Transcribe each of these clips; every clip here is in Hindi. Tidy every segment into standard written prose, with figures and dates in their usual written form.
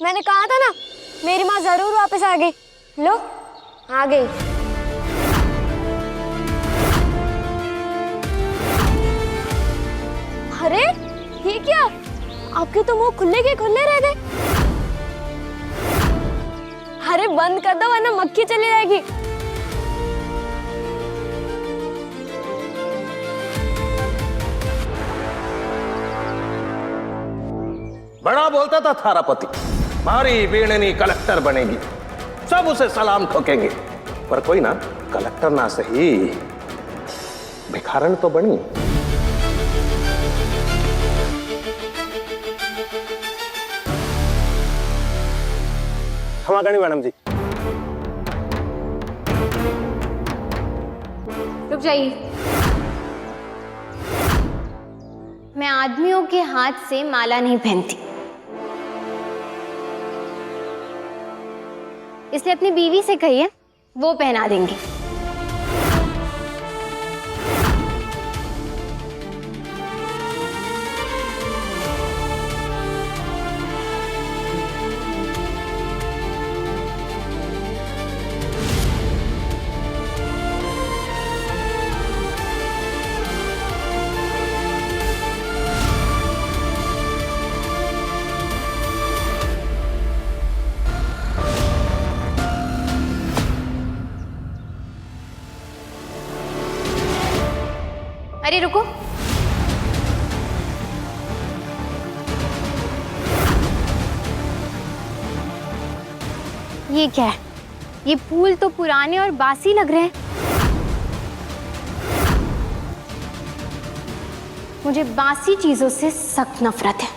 मैंने कहा था ना, मेरी माँ जरूर वापस आ गई। लो, आ गई। अरे ये क्या, आपके तो मुंह खुले के खुले रह गए। अरे बंद कर दो वरना मक्खी चली जाएगी। बड़ा बोलता था थारापति, मारी बीणनी कलेक्टर बनेगी, सब उसे सलाम ठोकेंगे, पर कोई ना कलेक्टर ना सही भिखारन तो बनी। क्षमा करें मैडम जी। रुक जाइए। मैं आदमियों के हाथ से माला नहीं पहनती, इसलिए अपनी बीवी से कहिए, वो पहना देंगी। अरे रुको, ये क्या है? ये फूल तो पुराने और बासी लग रहे हैं। मुझे बासी चीजों से सख्त नफरत है,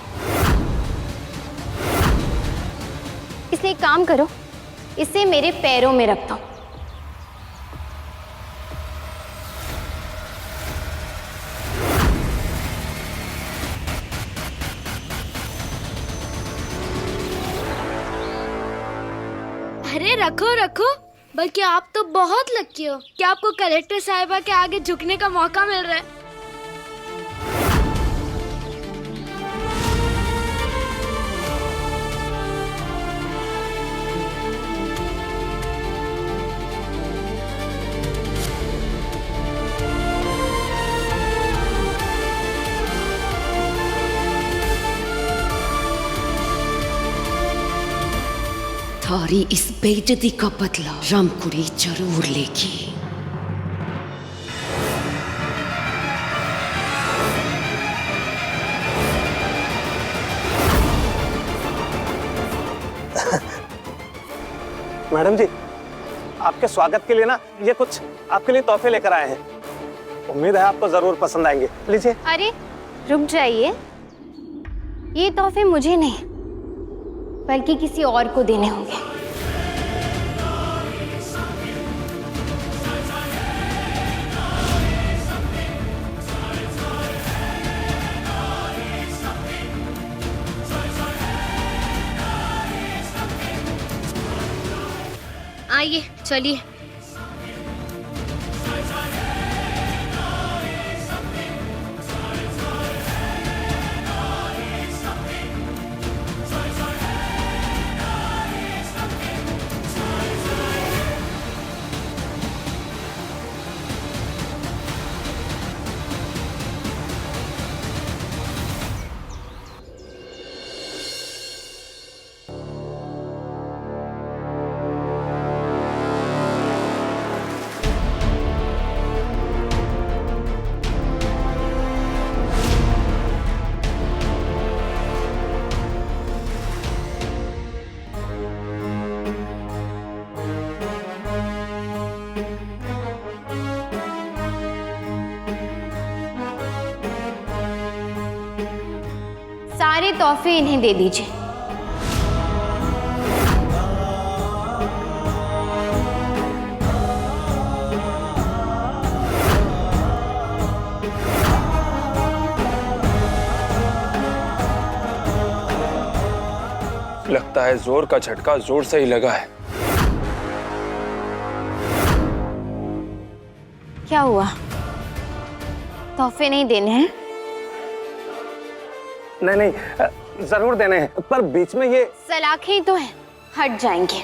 इसलिए एक काम करो, इसे मेरे पैरों में रख दो। अरे रखो रखो, बल्कि आप तो बहुत लकी हो कि आपको कलेक्टर साहिबा के आगे झुकने का मौका मिल रहा है। थारी इस बेइज्जती का बदला रामकुड़ी जरूर लेगी। मैडम जी, आपके स्वागत के लिए ना ये कुछ आपके लिए तोहफे लेकर आए हैं। उम्मीद है आपको जरूर पसंद आएंगे। लीजिए। अरे रुक जाइए, ये तोहफे मुझे नहीं बल्कि किसी और को देने होंगे। आइए चलिए। सारे तोहफे इन्हें दे दीजिए। लगता है जोर का झटका जोर से ही लगा है। क्या हुआ? तोहफे नहीं देने हैं? नहीं नहीं, जरूर देने हैं, पर बीच में ये सलाखें ही तो हैं, हट जाएंगे।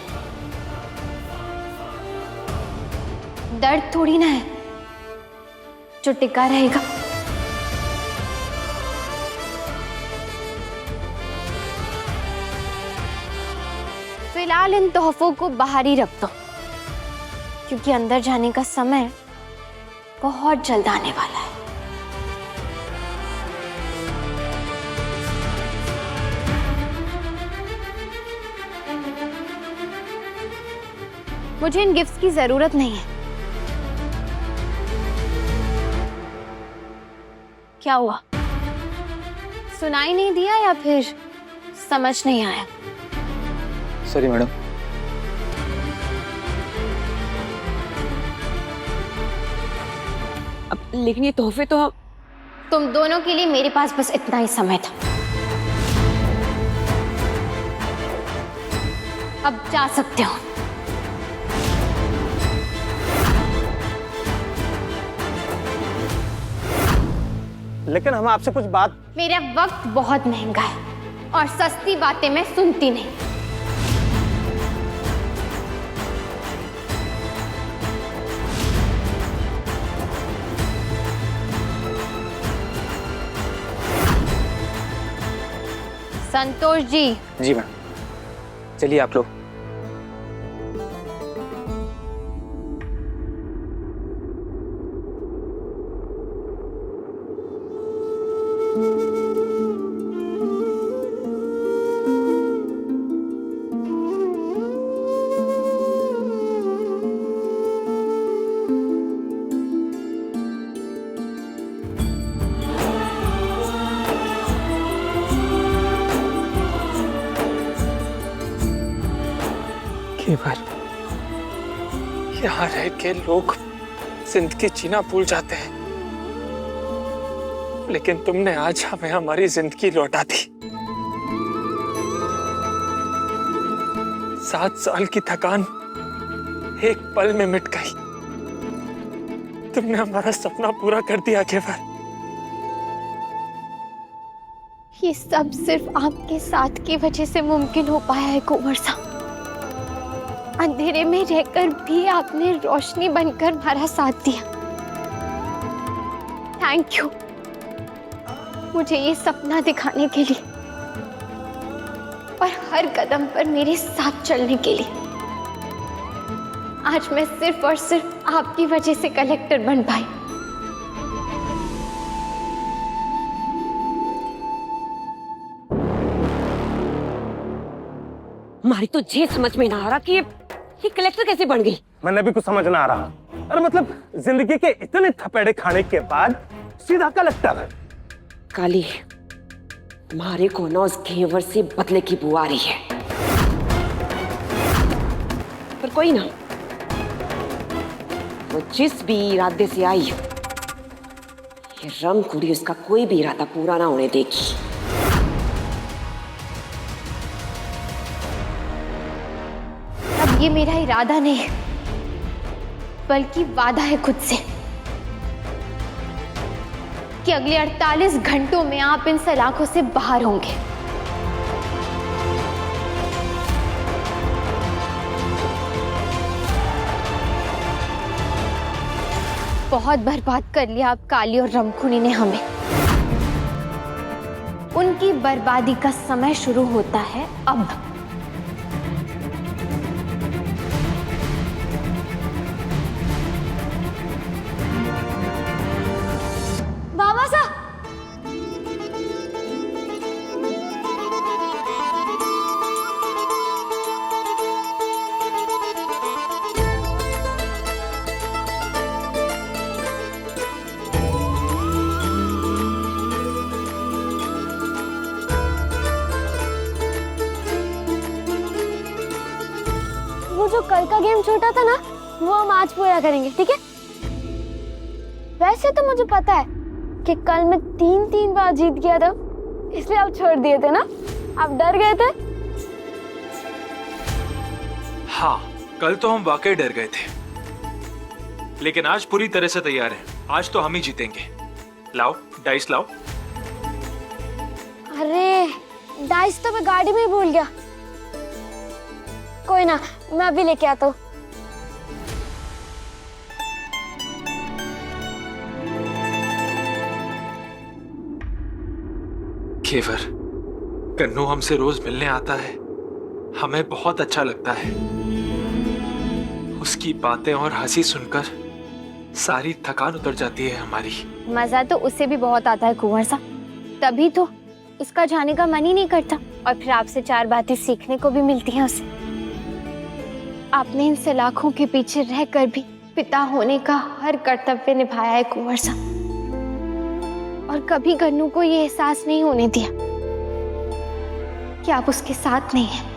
दर्द थोड़ी ना है जो टिका रहेगा। फिलहाल इन तोहफों को बाहर ही रख दो, क्योंकि अंदर जाने का समय बहुत जल्द आने वाला है। मुझे इन गिफ्ट्स की जरूरत नहीं है। क्या हुआ? सुनाई नहीं दिया या फिर समझ नहीं आया? Sorry madam. अब लेकिन ये तोहफे तो तुम दोनों के लिए मेरे पास बस इतना ही समय था। अब जा सकते हो। लेकिन हम आपसे कुछ बात। मेरा वक्त बहुत महंगा है और सस्ती बातें मैं सुनती नहीं। संतोष जी। जी मैम, चलिए आप लोग। केवल यहाँ रह के लोग जिंदगी जीना भूल जाते हैं, लेकिन तुमने आज हमें हमारी जिंदगी लौटा दी। 7 साल की थकान एक पल में मिट गई। तुमने हमारा सपना पूरा कर दिया केवल। ये सब सिर्फ आपके साथ की वजह से मुमकिन हो पाया है कुंवर साहब। अंधेरे में रहकर भी आपने रोशनी बनकर हमारा साथ दिया। थैंक यू मुझे ये सपना दिखाने के लिए और हर कदम पर मेरे साथ चलने के लिए। आज मैं सिर्फ और सिर्फ आपकी वजह से कलेक्टर बन पाई। हमारी तो ये समझ में ना आ रहा कि ये कलेक्टर कैसे बन गई। मैंने भी कुछ समझ ना आ रहा। अरे मतलब जिंदगी के इतने थपेड़े खाने के बाद सीधा कलेक्टर। काली, हमारे को ना उस घेवर से बदले की बू आ रही है। पर कोई ना, वो जिस भी इरादे से आई, ये रमकुड़ी उसका कोई भी इरादा पूरा ना होने देगी। अब ये मेरा इरादा नहीं है, बल्कि वादा है खुद से कि अगले 48 घंटों में आप इन सलाखों से बाहर होंगे। बहुत बर्बाद कर लिया आप काली और रमखुनी ने हमें। उनकी बर्बादी का समय शुरू होता है अब। बाबा साहब, वो जो कल का गेम छोटा था ना, वो हम आज पूरा करेंगे, ठीक है? वैसे तो मुझे पता है कि कल मैं 3 बार जीत गया था, इसलिए आप छोड़ दिए थे ना? आप डर गए थे? हाँ, कल तो हम वाकई डर गए थे, लेकिन आज पूरी तरह से तैयार हैं। आज तो हम ही जीतेंगे। लाओ डाइस लाओ। अरे डाइस तो मैं गाड़ी में ही भूल गया। कोई ना, मैं अभी लेके आता हूँ। घेवर, कन्नू हमसे रोज मिलने आता है, हमें बहुत अच्छा लगता है। उसकी बातें और हंसी सुनकर सारी थकान उतर जाती है हमारी। मजा तो उससे भी बहुत आता है कुंवर साहब, तभी तो उसका जाने का मन ही नहीं करता। और फिर आपसे 4 बातें सीखने को भी मिलती हैं उसे। आपने इन सलाखों के पीछे रहकर भी पिता होने का हर कर्तव्य निभाया है कुंवर साहब, और कभी कन्नू को ये एहसास नहीं होने दिया कि आप उसके साथ नहीं हैं।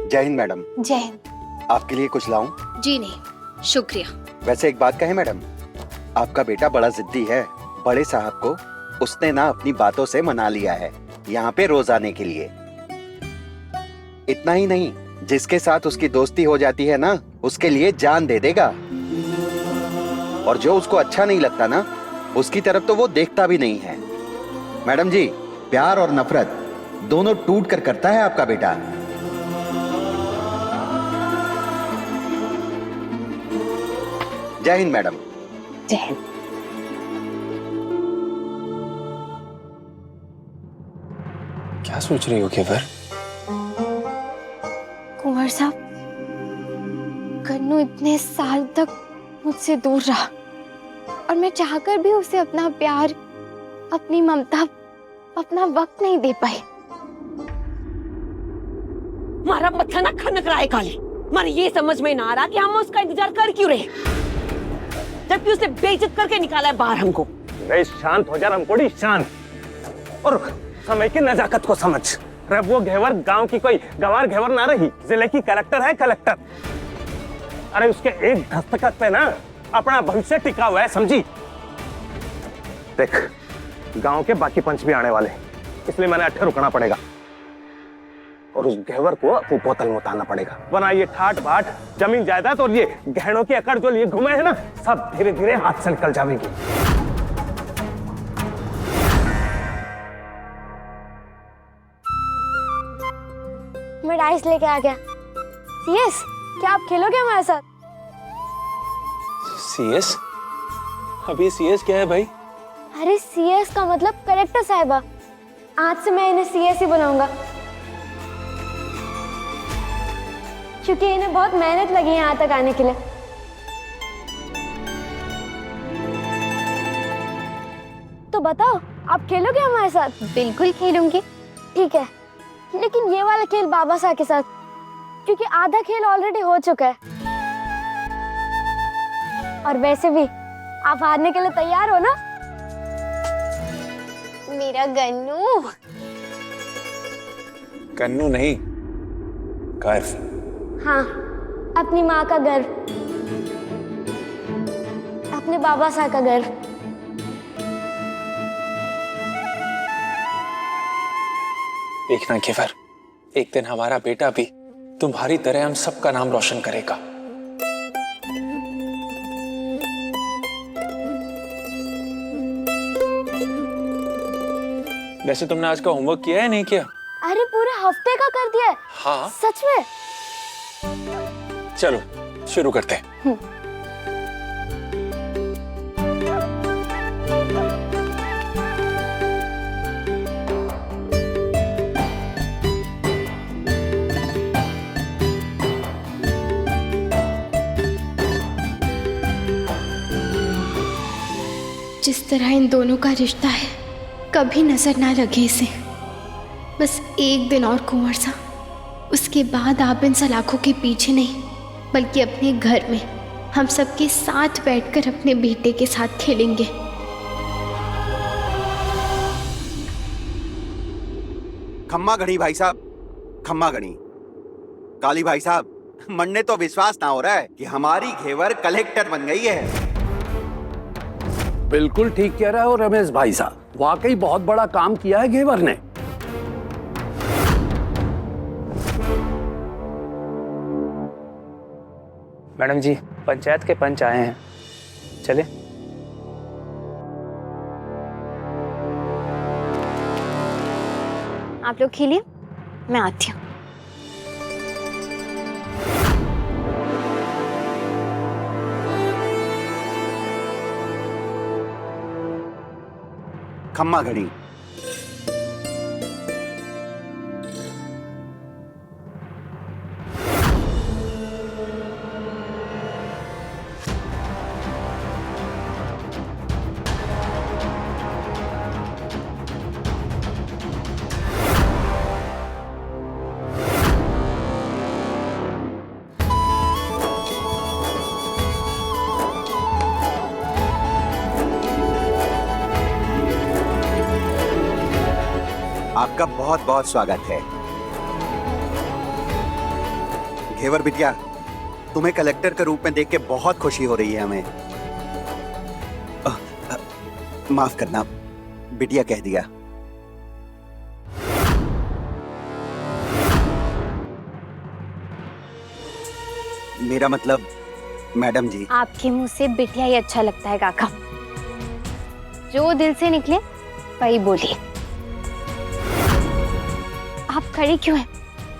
जय हिंद मैडम। जय हिंद। आपके लिए कुछ लाऊं? जी नहीं, शुक्रिया। वैसे एक बात कहें मैडम, आपका बेटा बड़ा जिद्दी है। बड़े साहब को उसने ना अपनी बातों से मना लिया है यहाँ पे रोज आने के लिए। इतना ही नहीं, जिसके साथ उसकी दोस्ती हो जाती है ना, उसके लिए जान दे देगा। और जो उसको अच्छा नहीं लगता ना, उसकी तरफ तो वो देखता भी नहीं है। मैडम जी, प्यार और नफरत दोनों टूट कर करता है आपका बेटा। जय हिंद मैडम। जय हिंद। क्या सोच रही हो घेवर? कुंवर साहब, कन्नू इतने साल तक मुझसे दूर रहा, और मैं चाहकर भी उसे अपना प्यार, अपनी ममता, अपना वक्त नहीं दे पाई। हमारा मत्था ना खनक रहा है काली। हमारे ये समझ में ना आ रहा कि हम उसका इंतजार कर क्यों रहे, जबकि उसे बेइज्जत करके निकाला है बाहर हमको। शांत हो जा रामकोड़ी, शांत। और समय की नजाकत को समझ। अरे वो घेवर गांव की कोई गंवार घेवर ना रही, जिले की कलेक्टर है, कलेक्टर। अरे उसके एक दस्तखत पे ना अपना भविष्य टिका हुआ है, समझी? देख, गांव के बाकी पंच भी आने वाले, इसलिए मैंने अट्ठे रुकना पड़ेगा और उस घेवर को बोतल में उतारना पड़ेगा, वरना ये ठाट बाट जमीन जायदाद और ये गहनों की अकड़ जो लिए घुमे है ना, सब धीरे धीरे हाथ से निकल जाएगी। मैं डाइस लेके आ गया। सीएस, क्या आप खेलोगे हमारे साथ? सीएस? अभी सीएस क्या है भाई? अरे सीएस का मतलब कलेक्टर साहिबा। आज से मैं इन्हें सीएस ही बनाऊंगा, क्योंकि इन्हें बहुत मेहनत लगी है यहाँ तक आने के लिए। तो बताओ, आप खेलोगे हमारे साथ? बिल्कुल खेलूंगी। ठीक है, लेकिन ये वाला खेल बाबा साहब के साथ, क्योंकि आधा खेल ऑलरेडी हो चुका है। और वैसे भी आप हारने के लिए तैयार हो ना? मेरा गन्नू। कन्नू नहीं, गर्व। हाँ, अपनी माँ का गर्व, अपने बाबा साहब का गर्व। देखना घेवर, एक दिन हमारा बेटा भी तुम्हारी तरह हम सबका नाम रोशन करेगा। वैसे तुमने आज का होमवर्क किया है नहीं किया? अरे पूरे हफ्ते का कर दिया है। हाँ सच में? चलो शुरू करते हैं। जिस तरह इन दोनों का रिश्ता है, कभी नजर ना लगे इसे। बस एक दिन और कुंवर सा, उसके बाद आप इन सलाखों के पीछे नहीं, बल्कि अपने घर में हम सबके साथ बैठकर अपने बेटे के साथ खेलेंगे। खम्मा घड़ी भाई साहब, खम्मा घड़ी। काली भाई साहब, मन ने तो विश्वास ना हो रहा है कि हमारी घेवर कलेक्टर बन गई है। बिल्कुल ठीक कह रहे हो रमेश भाई साहब, वाकई बहुत बड़ा काम किया है घेवर ने। मैडम जी, पंचायत के पंच आए हैं, चले? आप लोग खेलिए, मैं आती हूँ। खम्मा घड़ी। आपका बहुत बहुत स्वागत है। घेवर बिटिया, तुम्हें कलेक्टर के रूप में देख के बहुत खुशी हो रही है हमें। माफ करना, बिटिया कह दिया। मेरा मतलब मैडम जी। आपके मुंह से बिटिया ही अच्छा लगता है काका। जो दिल से निकले वही बोलिए। आप खड़ी क्यों हैं?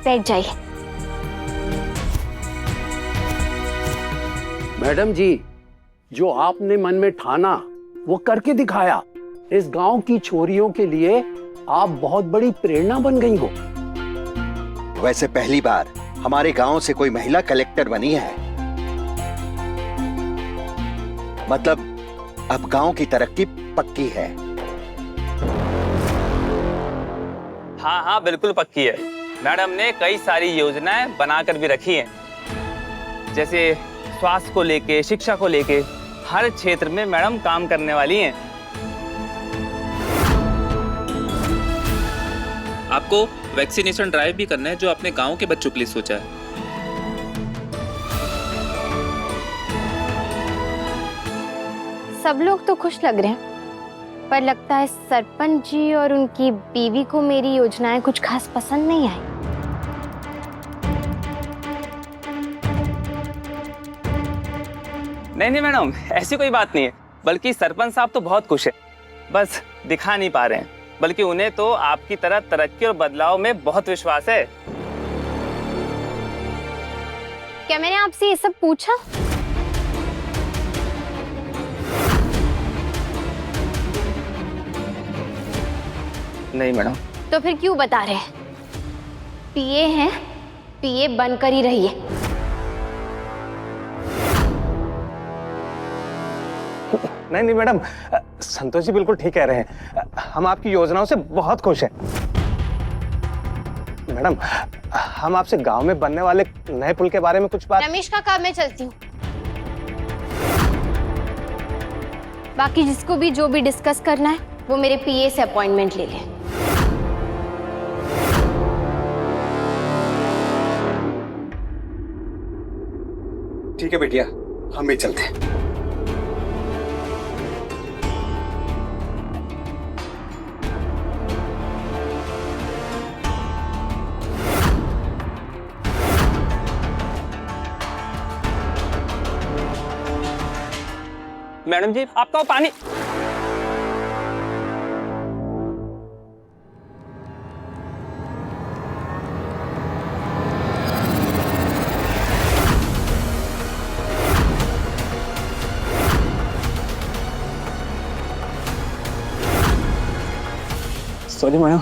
बैठ जाइए। मैडम जी, जो आपने मन में ठाना वो करके दिखाया। इस गांव की छोरियों के लिए आप बहुत बड़ी प्रेरणा बन गई हो। वैसे पहली बार हमारे गांव से कोई महिला कलेक्टर बनी है। मतलब अब गांव की तरक्की पक्की है। हाँ हाँ, बिल्कुल पक्की है। मैडम ने कई सारी योजनाएं बनाकर भी रखी हैं, जैसे स्वास्थ्य को लेके, शिक्षा को लेके, हर क्षेत्र में मैडम काम करने वाली हैं। आपको वैक्सीनेशन ड्राइव भी करना है, जो आपने गांव के बच्चों के लिए सोचा है। सब लोग तो खुश लग रहे हैं, पर लगता है सरपंच जी और उनकी बीवी को मेरी योजनाएं कुछ खास पसंद नहीं आई। नहीं मैडम, ऐसी कोई बात नहीं है। बल्कि सरपंच साहब तो बहुत खुश है, बस दिखा नहीं पा रहे हैं। बल्कि उन्हें तो आपकी तरह तरक्की और बदलाव में बहुत विश्वास है। क्या मैंने आपसे ये सब पूछा? नहीं मैडम। तो फिर क्यों बता रहे हैं? पीए हैं, पीए बनकर ही रहिए। नहीं मैडम, संतोष जी बिल्कुल ठीक कह रहे हैं। हम आपकी योजनाओं से बहुत खुश हैं। मैडम, हम आपसे गांव में बनने वाले नए पुल के बारे में कुछ बात। रमेश काका, मैं चलती हूँ। बाकी जिसको भी जो भी डिस्कस करना है वो मेरे पीए से अपॉइंटमेंट ले ले। ठीक है बिटिया, हम भी चलते हैं। मैडम जी, आपका वो पानी। Sorry madam.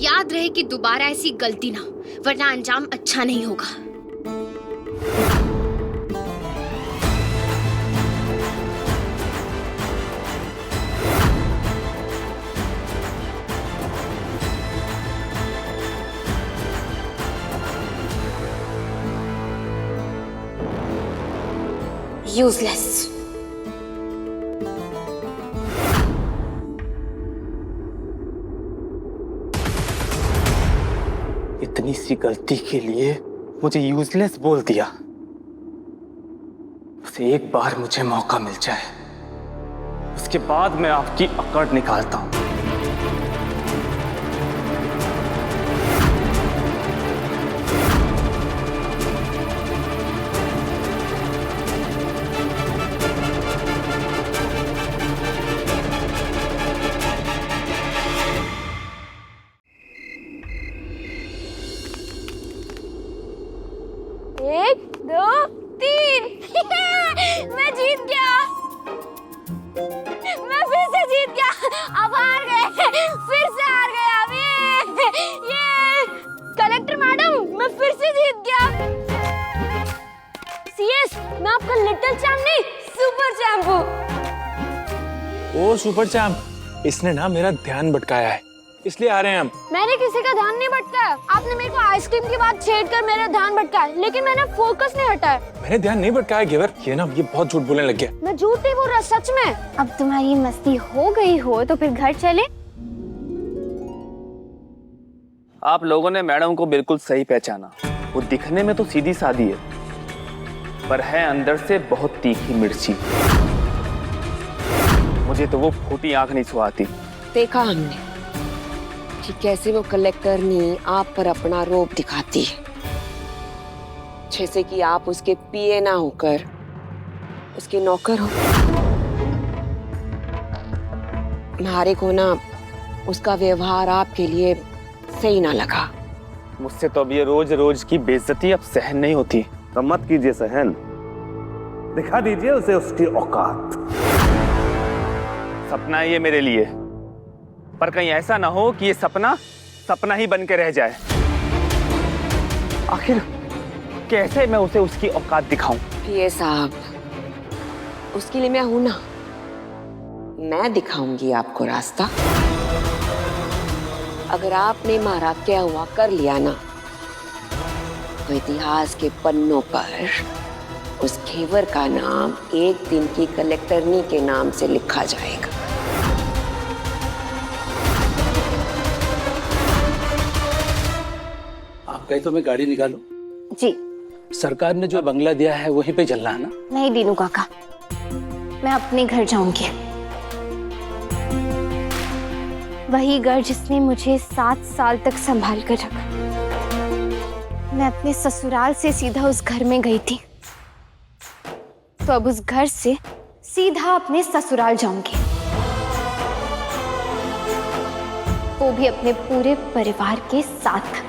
याद रहे कि दोबारा ऐसी गलती ना, वरना अंजाम अच्छा नहीं होगा। यूजलेस। इतनी सी गलती के लिए मुझे यूजलेस बोल दिया। बस एक बार मुझे मौका मिल जाए, उसके बाद मैं आपकी अकड़ निकालता हूं। एक, दो, तीन। मैं जीत गया। मैं फिर से जीत गया। अब हार गए, फिर से हार गए अब। ये कलेक्टर मैडम, मैं फिर से जीत गया। सीएस, मैं आपका लिटिल चैम्प नहीं, सुपर चैम्प हूँ। ओ सुपर चैम्प, इसने ना मेरा ध्यान भटकाया है, इसलिए आ रहे हैं हम। मैंने किसी का ध्यान नहीं भटकाया। आपने मेरे को आइसक्रीम की बात छेड़कर मेरा ध्यान भटकाया, लेकिन मैंने फोकस नहीं हटाया। मैंने ध्यान नहीं भटकाया घेवर, ये ना ये बहुत झूठ बोलने लग गया। मैं झूठ नहीं बोल रहा, सच में। अब तुम्हारी मस्ती हो गई हो तो फिर घर चले। आप लोगों ने मैडम को बिल्कुल सही पहचाना। वो दिखने में तो सीधी सादी है, पर है अंदर से बहुत तीखी मिर्ची। मुझे तो वो फूटी आंख नहीं सुहाती। देखा हमने कि कैसे वो कलेक्टर ने आप पर अपना रोब दिखाती है, जैसे कि आप उसके पीए ना होकर उसके नौकर हो। हमारे को ना उसका व्यवहार आपके लिए सही ना लगा। मुझसे तो अब ये रोज रोज की बेइज्जती अब सहन नहीं होती। तो मत कीजिए सहन, दिखा दीजिए उसे उसकी औकात। सपना है ये मेरे लिए, पर कहीं ऐसा ना हो कि ये सपना सपना ही बन के रह जाए। आखिर कैसे मैं उसे उसकी औकात दिखाऊं? पीए साहब, उसके लिए मैं हूं ना। मैं दिखाऊंगी आपको रास्ता। अगर आपने मारा क्या हुआ कर लिया ना, तो इतिहास के पन्नों पर उस घेवर का नाम एक दिन की कलेक्टरनी के नाम से लिखा जाएगा। आप कहे तो मैं गाड़ी निकालूं? जी सरकार ने जो बंगला दिया है वहीं पे चलना है ना? नहीं दीनू काका, मैं अपने घर जाऊंगी। वही घर जिसने मुझे 7 साल तक संभाल कर रखा। मैं अपने ससुराल से सीधा उस घर में गई थी, तो अब उस घर से सीधा अपने ससुराल जाऊंगी, वो भी अपने पूरे परिवार के साथ।